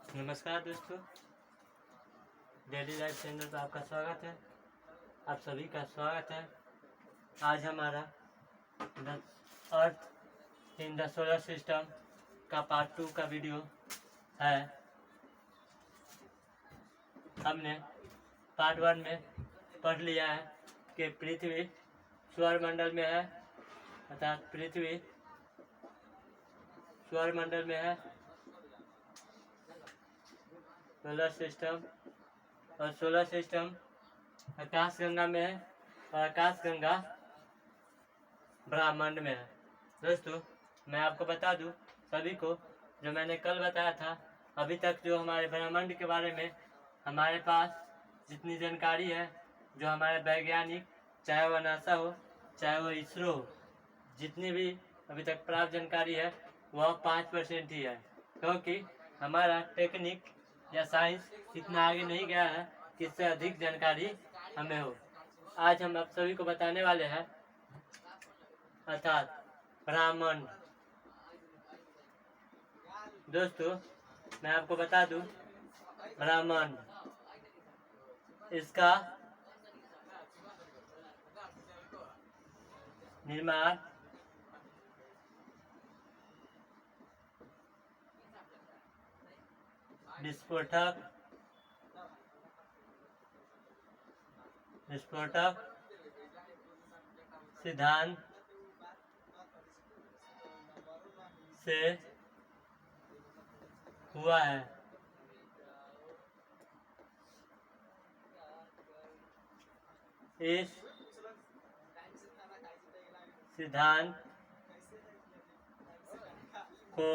नमस्कार दोस्तों, daily life channel पर आपका स्वागत है। आप सभी का स्वागत है। आज हमारा the earth in the solar system का पार्ट 2 का वीडियो है। हमने पार्ट 1 में पढ़ लिया है कि पृथ्वी सौरमंडल में है, अर्थात पृथ्वी सौरमंडल में है, सोलर सिस्टम, और सोलर सिस्टम आकाशगंगा में है और आकाशगंगा ब्रह्मांड में है। दोस्तों, मैं आपको बता दूं सभी को, जो मैंने कल बताया था, अभी तक जो हमारे ब्रह्मांड के बारे में हमारे पास जितनी जानकारी है, जो हमारे वैज्ञानिक, चाहे वह नासा हो चाहे वह इसरो हो, जितनी भी अभी तक प्राप्त जानकारी है वह 5% ही है, क्योंकि हमारा टेक्निक या साइंस इतना आगे नहीं गया है कि इससे अधिक जानकारी हमें हो। आज हम आप सभी को बताने वाले हैं अर्थात ब्रह्मांड। दोस्तों, मैं आपको बता दूं ब्रह्मांड, इसका निर्माण विस्फोटक सिद्धांत से हुआ है। इस सिद्धांत को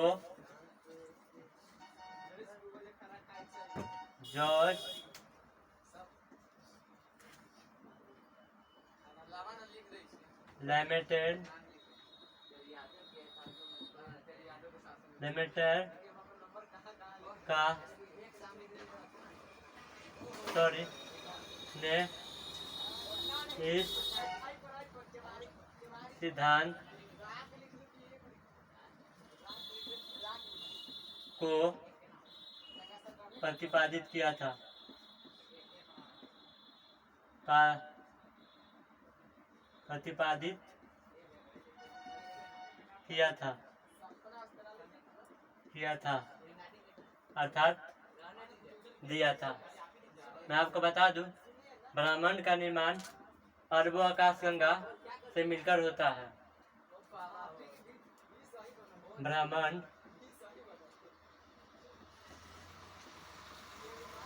जॉर्ज लेमेटर ने इस सिद्धांत को प्रतिपादित किया था। अर्थात दिया था। मैं आपको बता दूं, ब्रह्मांड का निर्माण अरबों आकाशगंगा से मिलकर होता है। ब्रह्मांड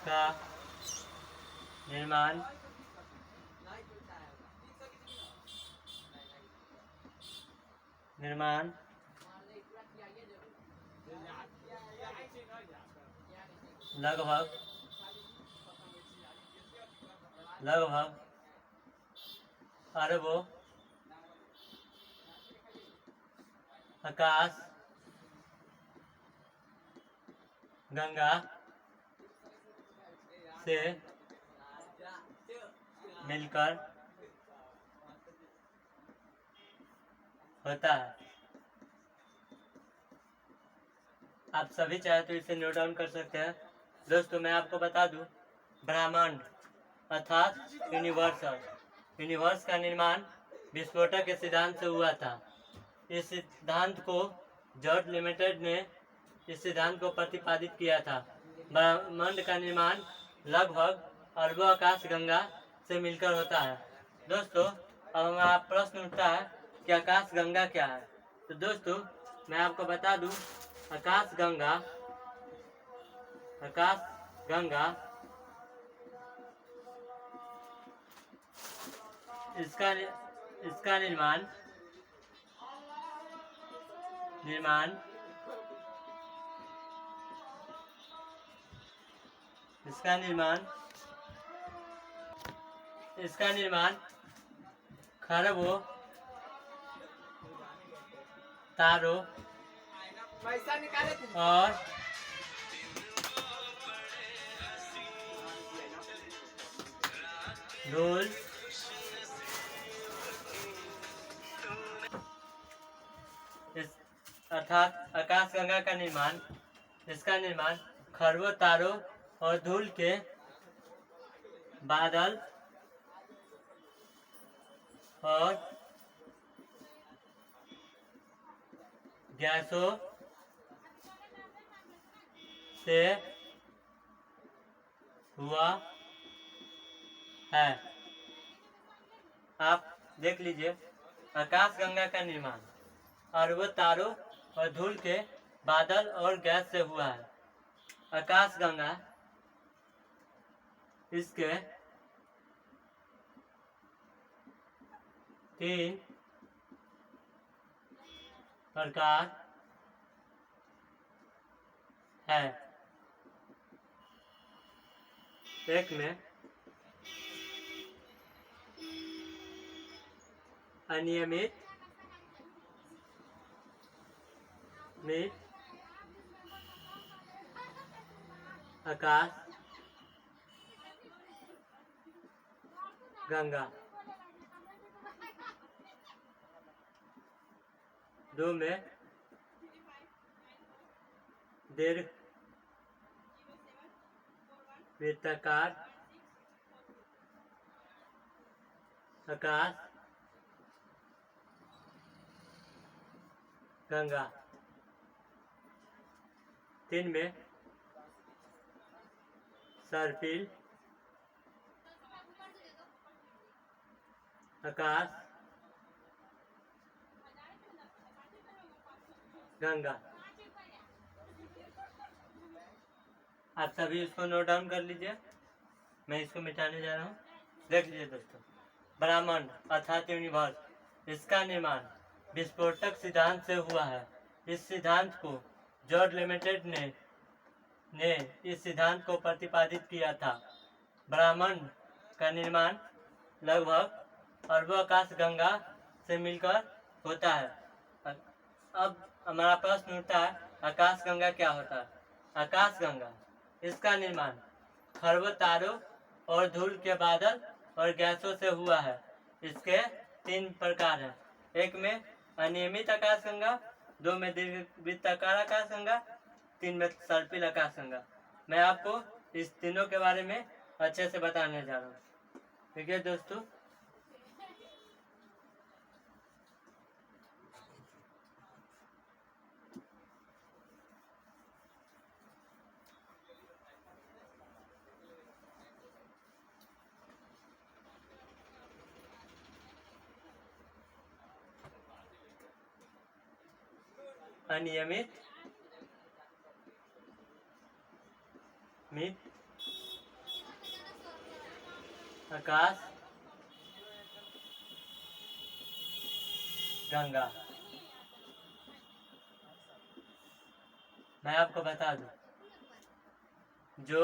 का निर्माण लगभग अरबों आकाश गंगा से मिलकर होता है। आप सभी चाहे तो इसे नोट डाउन कर सकते हैं। दोस्तों, मैं आपको बता दूं, ब्रह्मांड अर्थात यूनिवर्स का निर्माण विस्फोटक के सिद्धांत से हुआ था। इस सिद्धांत को जॉर्ज लिमिटेड ने इस सिद्धांत को प्रतिपादित किया था। ब्रह्मांड का निर्माण लगभग अरबों आकाश गंगा से मिलकर होता है। दोस्तों, अब हमारा प्रश्न उठता है कि आकाश गंगा क्या है। तो दोस्तों, मैं आपको बता दूं, आकाश गंगा इसका निर्माण खरबों तारों और धूल अर्थात आकाशगंगा का निर्माण खरबों तारों और धूल के बादल और गैसों से हुआ है। आप देख लीजिए, आकाशगंगा का निर्माण अरबों तारों और धूल के बादल और गैस से हुआ है। आकाशगंगा इसके 3 प्रकार है। एक में अनियमित आकाश गंगा, 2 में दीर्घ वृत्ताकार आकाश गंगा, 3 में सर्पिल आकाश गंगा। आप सभी इसको नोट डाउन कर लीजिए, मैं इसको मिटाने जा रहा हूँ। देख लीजिए दोस्तों, ब्रह्मांड अर्थात यूनिवर्स, इसका निर्माण विस्फोटक सिद्धांत से हुआ है। इस सिद्धांत को जॉर्ज लिमिटेड ने इस सिद्धांत को प्रतिपादित किया था। ब्रह्मांड का निर्माण लगभग अरबों आकाश गंगा से मिलकर होता है। अब हमारा प्रश्न उठता है, आकाश गंगा क्या होता है? आकाश गंगा, इसका निर्माण खरबों तारों और धूल के बादल और गैसों से हुआ है। इसके 3 प्रकार हैं। एक में अनियमित आकाशगंगा, 2 में दीर्घवृत्ताकार आकाशगंगा, 3 में सर्पिल आकाशगंगा। मैं आपको इस तीनों के बारे में अच्छे से बताने जा रहा हूँ। ठीक है दोस्तों, अनियमित आकाश गंगा। मैं आपको बता दूं, जो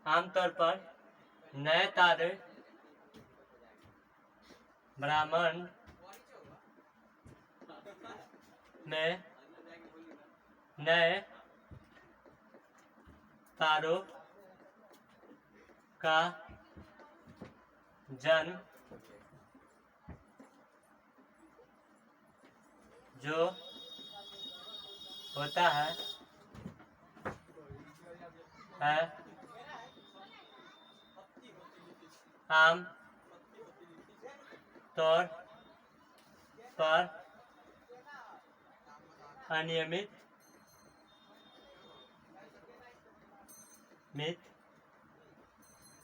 आमतौर पर नए तारे ब्रह्मांड में नए तारों का जन्म जो होता है आम तौर पर अनियमित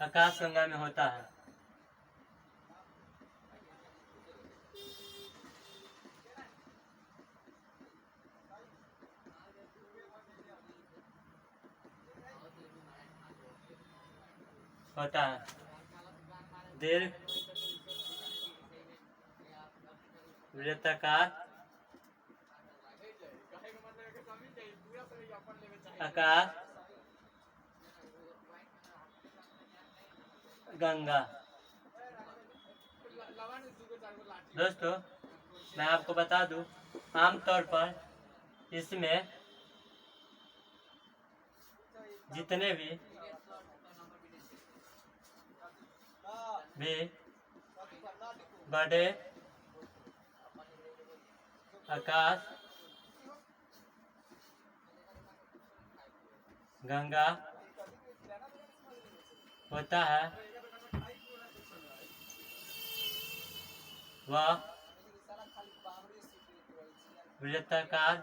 आकाशगंगा में होता है। दीर्घ वृत्ताकार आकाश गंगा। दोस्तों, मैं आपको बता दूं, आमतौर पर इसमें जितने भी बड़े आकाश गंगा होता है वह वृत्ताकार,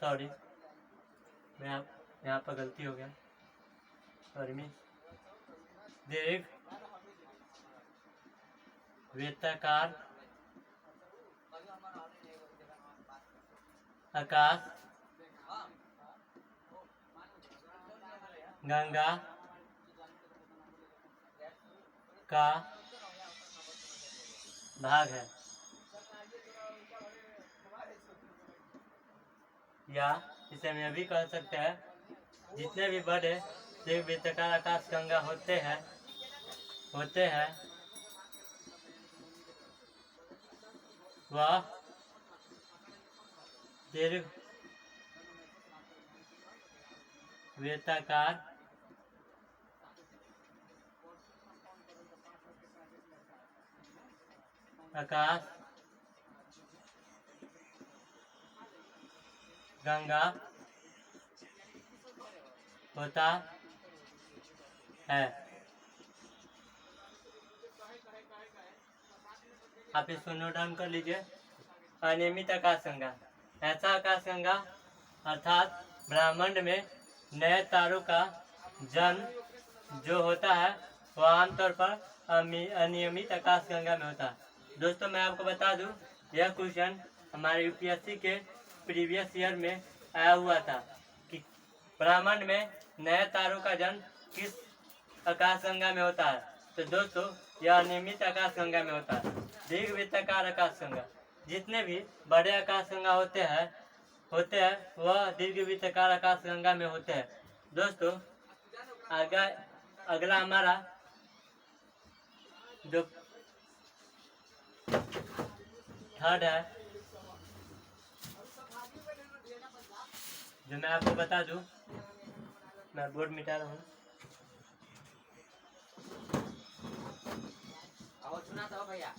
सॉरी मैं यहाँ पर गलती हो गया, सॉरी मिस, दीर्घ वृत्ताकार आकाश गंगा का भाग है, या इसे हम यह भी कह सकते हैं जितने भी बड़े दीर्घ वृत्ताकार आकाश गंगा होते हैं वह दीर्घ वृत्ताकार आकाश गंगा होता है। आप इसको नोट डाउन कर लीजिए। अनियमित आकाशगंगा, ऐसा आकाशगंगा अर्थात ब्रह्मांड में नए तारों का जन्म जो होता है वह आमतौर पर अनियमित आकाशगंगा में होता है। दोस्तों मैं आपको बता दूं, यह क्वेश्चन हमारे यूपीएससी के प्रीवियस ईयर में आया हुआ था कि ब्रह्मांड में नए तारों का जन्म किस आकाशगंगा में होता है। तो दोस्तों यह अनियमित आकाशगंगा में होता है। दीर्घ वृत्ताकार आकाशगंगा, जितने भी बड़े आकाशगंगा होते हैं वह दीर्घ वृत्ताकार आकाशगंगा में होते हैं। दोस्तों अगला हमारा जो थर्ड है, जो मैं आपको बता दूं, मैं बोर्ड मिटा रहा हूँ। भैया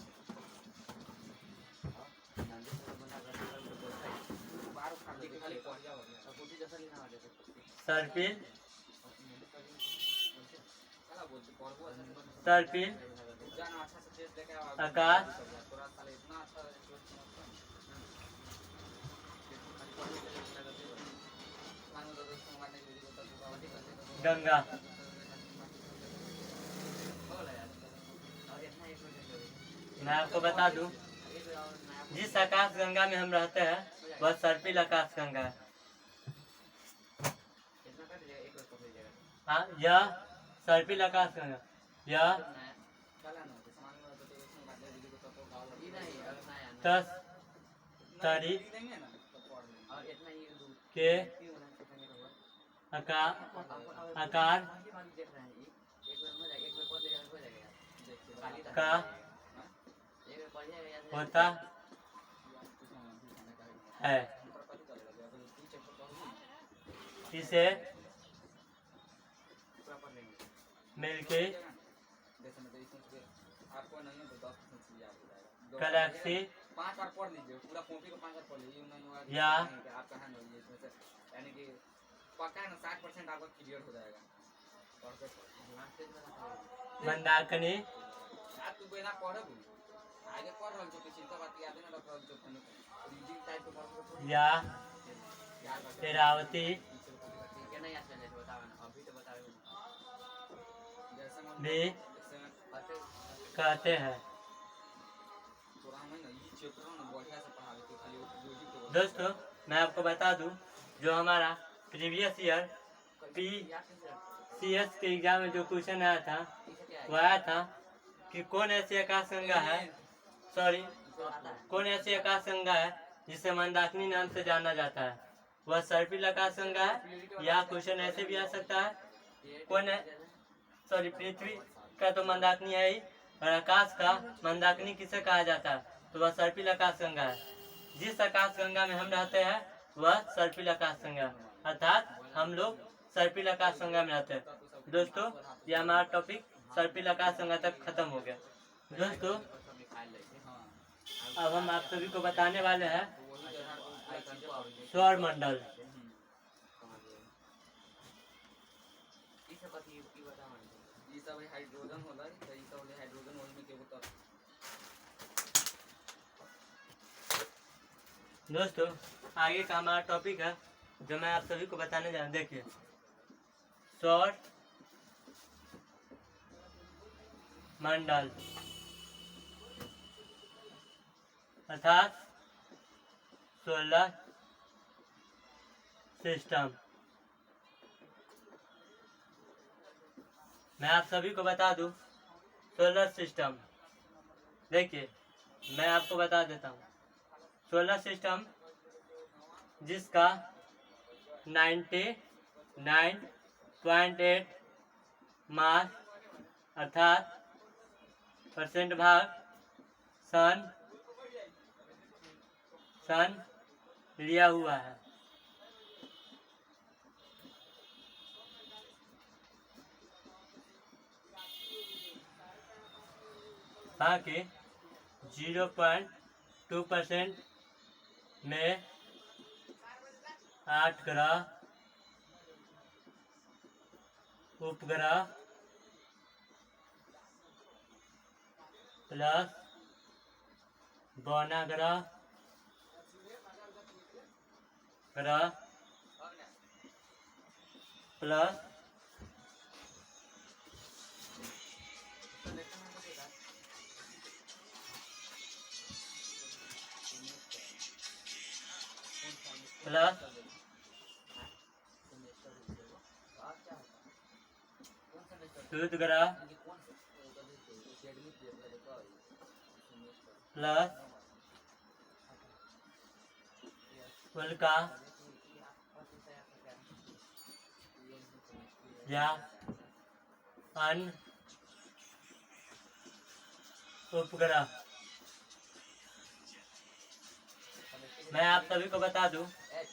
सर्पिल आकाश गंगा। मैं आपको बता दूं, जिस आकाश गंगा में हम रहते हैं वह सर्पिल आकाश गंगा है। हाँ, यह सर्पिल आकाश गंगा, यह 10 तारीख के आकार का होता है। इसे मिल्की गैलेक्सी या मंदाकिनी या इरावती भी कहते हैं। दोस्तों मैं आपको बता दूं, जो हमारा प्रीवियस ईयर PCS के एग्जाम में जो क्वेश्चन आया था वो आया था कि कौन ऐसी आकाशगंगा है जिसे मंदाकिनी नाम से जाना जाता है। वह सर्पिल आकाशगंगा है, या क्वेश्चन ऐसे भी आ सकता है पृथ्वी का तो मंदाकिनी है ही, और आकाश का मंदाकिनी किसे कहा जाता है, तो वह सर्पिल आकाशगंगा है। जिस आकाशगंगा में हम रहते हैं वह सर्पिल आकाशगंगा, अर्थात हम लोग सर्पिल आकाशगंगा में रहते हैं। दोस्तों यह हमारा टॉपिक सर्पिल आकाशगंगा तक खत्म हो गया। दोस्तों अब हम आप सभी को बताने वाले हैं सौर मंडल। दोस्तों आगे का हमारा टॉपिक है जो मैं आप सभी को बताने जा रहा हूँ। देखिए, सौर मंडल अर्थात सोलर सिस्टम। मैं आप सभी को बता दूं, सोलर सिस्टम, देखिए मैं आपको बता देता हूँ। सोलर सिस्टम जिसका 99.8 मास अर्थात परसेंट भाग सन लिया हुआ है। बाकी 0.2% में 8 ग्रह, उपग्रह प्लस बौनाग्रह ग्रह प्लस सूर्य ग्रह प्लस उल्का या अन्य उपग्रह। मैं आप सभी को बता दूं,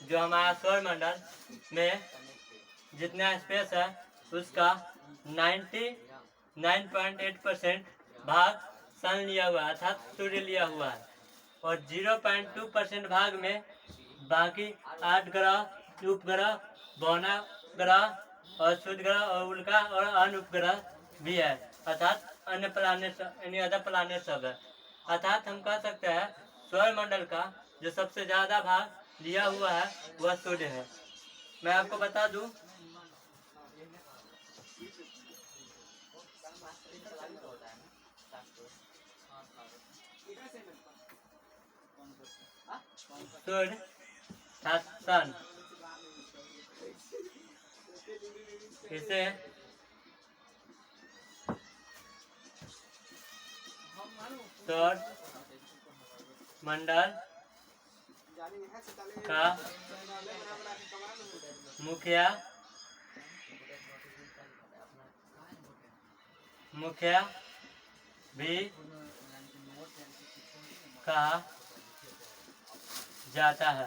जो हमारा सौर मंडल में जितना स्पेस है उसका 99.8% भाग सन लिया हुआ है अर्थात सूर्य लिया हुआ है, और 0.2% भाग में बाकी 8 ग्रह, उपग्रह, बौना ग्रह और सूर्य ग्रह और उल्का और अन्य उपग्रह भी है अर्थात अन्य प्लानेट, अदर प्लानेट सब है। अर्थात हम कह सकते हैं सौर मंडल का जो सबसे ज़्यादा भाग लिया हुआ है वह सूर्य है। मैं आपको बता दूं, सूर्य सन, इसे सौर मंडल का मुखिया भी कहा जाता है।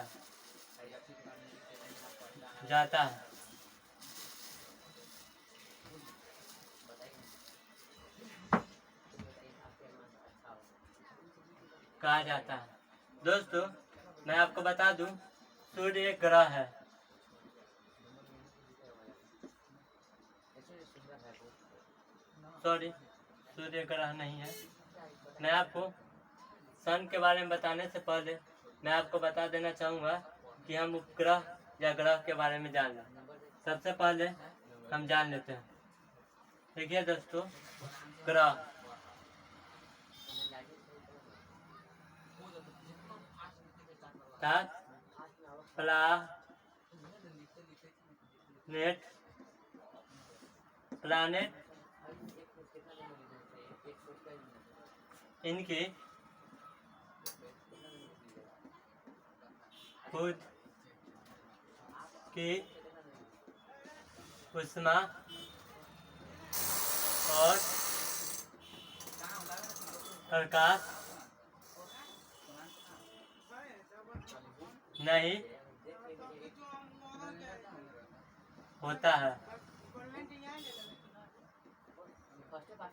दोस्तों मैं आपको बता दूं, सूर्य एक ग्रह है। सॉरी, सूर्य ग्रह नहीं है। मैं आपको सन के बारे में बताने से पहले मैं आपको बता देना चाहूँगा कि हम उपग्रह या ग्रह के बारे में जान लें। सबसे पहले हम जान लेते हैं। देखिए दोस्तों, ग्रह प्लानेट इनकी खुद की उष्मा और प्रकाश नहीं होता है।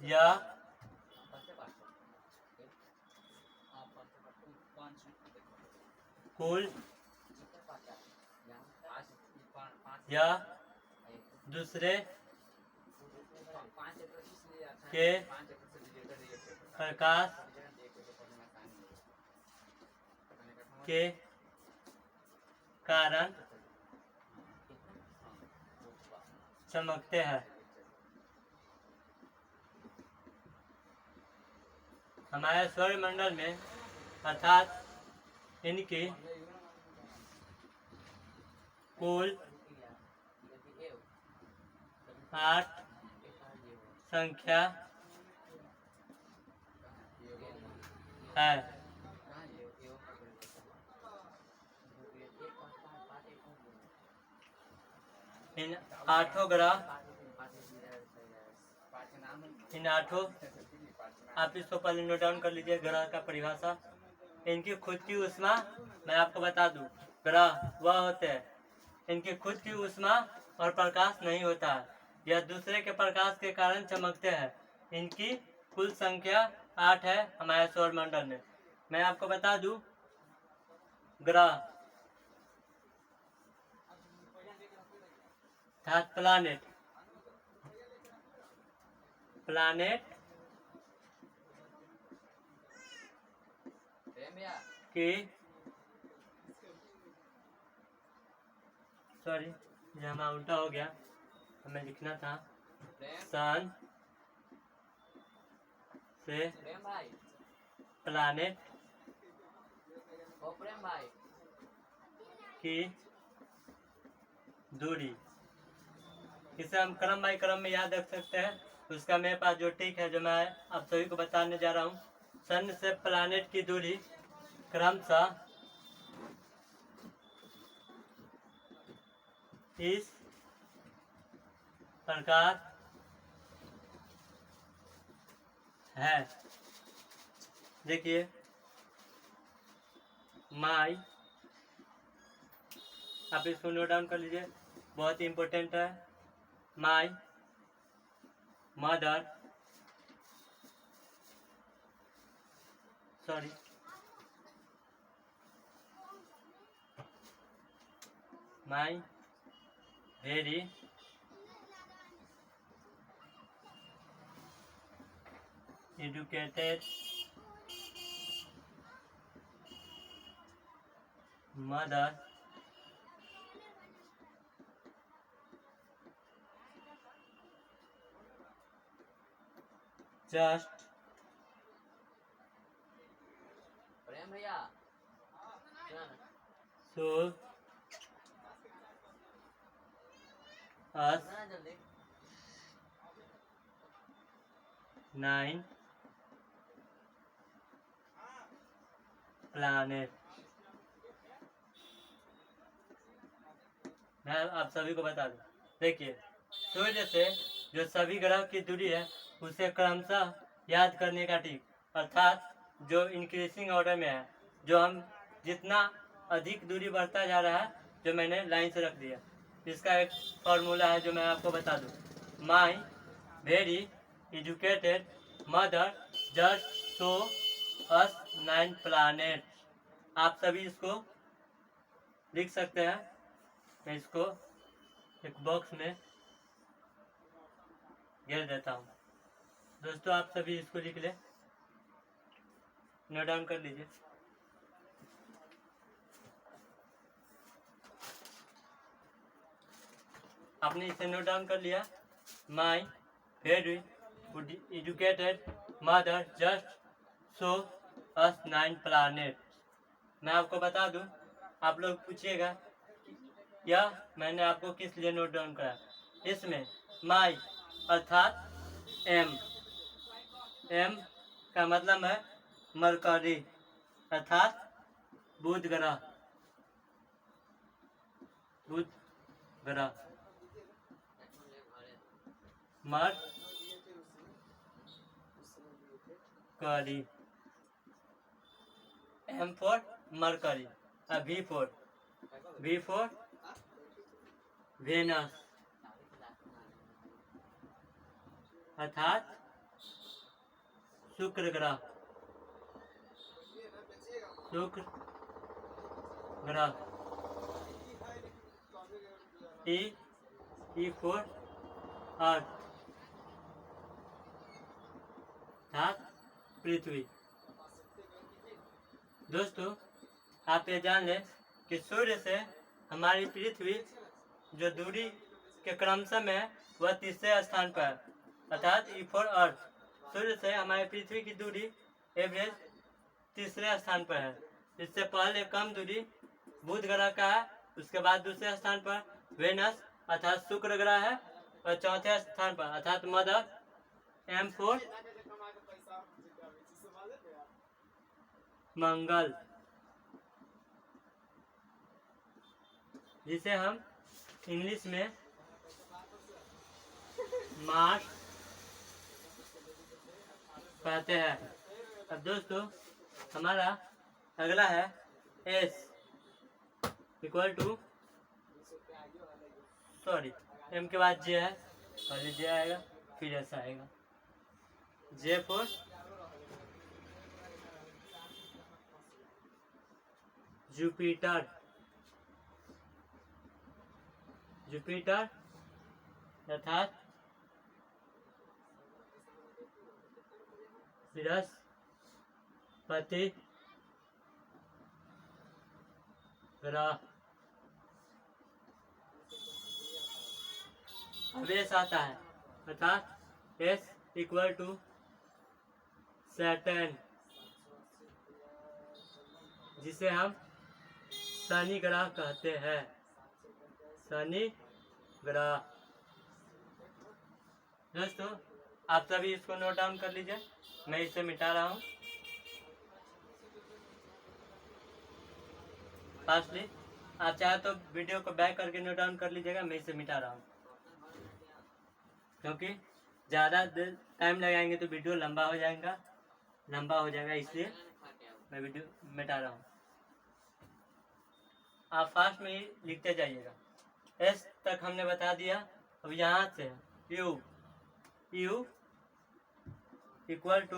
यह कुल या दूसरे के प्रकाश के कारण चमकते हैं। हमारे सौरमंडल में अर्थात इनकी कुल 8 संख्या है। इन आठों ग्रह, इन आठों, आप इसको पहले नोट डाउन कर लीजिए ग्रह का परिभाषा। इनकी खुद की ऊष्मा, मैं आपको बता दूं, ग्रह वह होते हैं इनकी खुद की ऊष्मा और प्रकाश नहीं होता है, यह दूसरे के प्रकाश के कारण चमकते हैं। इनकी कुल संख्या 8 है हमारे सौरमंडल में। मैं आपको बता दूं, ग्रह अर्थात प्लानेट, प्लानेट की, सॉरी ये हमारा उल्टा हो गया, हमें लिखना था सन से प्लानेट की दूरी, इसे हम क्रम बाई क्रम में याद रख सकते हैं। उसका मेरे पास जो टिक है जो मैं आप सभी को बताने जा रहा हूँ। सन से प्लानेट की दूरी क्रमशः इस प्रकार है, देखिए माई, आप इसको नोट डाउन कर लीजिए, बहुत ही इम्पोर्टेंट है। My mother, sorry my very educated mother just so us 9 planet। मैं आप सभी को बता दूं, देखिए सूर्य से जो सभी ग्रह की दूरी है उसे क्रमशः याद करने का टिक, अर्थात जो इंक्रीजिंग ऑर्डर में है, जो हम जितना अधिक दूरी बढ़ता जा रहा है, जो मैंने लाइन से रख दिया। इसका एक फॉर्मूला है जो मैं आपको बता दूं, my very educated mother just show us 9 planet. आप सभी इसको लिख सकते हैं, मैं इसको एक बॉक्स में घेर देता हूँ। दोस्तों आप सभी इसको लिख ले, नोट डाउन कर लीजिए। आपने इसे नोट डाउन कर लिया, my very educated mother just show us 9 planet. मैं आपको बता दूं, आप लोग पूछिएगा यह मैंने आपको किस लिए नोट डाउन करा। इसमें माई अर्थात एम, एम का मतलब है मरकरी अर्थात बुध ग्रह, बुध ग्रह, Mercury, M for Mercury, V for Venus अर्थात शुक्र ग्रह, शुक्र ग्रह, ई फॉर अर्थ अर्थात पृथ्वी। दोस्तों आप ये जान लें कि सूर्य से हमारी पृथ्वी जो दूरी के क्रमशः में है वह तीसरे स्थान पर है, अर्थात ई फॉर अर्थ। सूर्य से हमारी पृथ्वी की दूरी एवरेज तीसरे स्थान पर है। इससे पहले कम दूरी बुध ग्रह का है, उसके बाद दूसरे स्थान पर वेनस अर्थात शुक्र ग्रह है, और चौथे स्थान पर अर्थात मदर M4 मंगल, जिसे हम इंग्लिश में मार्स कहते हैं। अब दोस्तों हमारा अगला है S इक्वल टू M के बाद J है, पहले J आएगा फिर S आएगा। J फॉर जुपिटर, जुपिटर अर्थात बृहस्पति ग्रह। अब S आता है अर्थात S इक्वल टू सैटर्न, जिसे हम शनि ग्रह कहते हैं, शनि ग्रह। दोस्तों आप सभी इसको नोट डाउन कर लीजिए, मैं इसे मिटा रहा हूँ। फास्टली आप चाहे तो वीडियो को बैक करके नोट डाउन कर लीजिएगा, मैं इसे मिटा रहा हूँ, क्योंकि ज़्यादा देर टाइम लगाएंगे तो वीडियो लंबा हो जाएगा, इसलिए मैं वीडियो मिटा रहा हूँ। आप फास्ट में ही लिखते जाइएगा। S तक हमने बता दिया। अब यहाँ से U इक्वल टू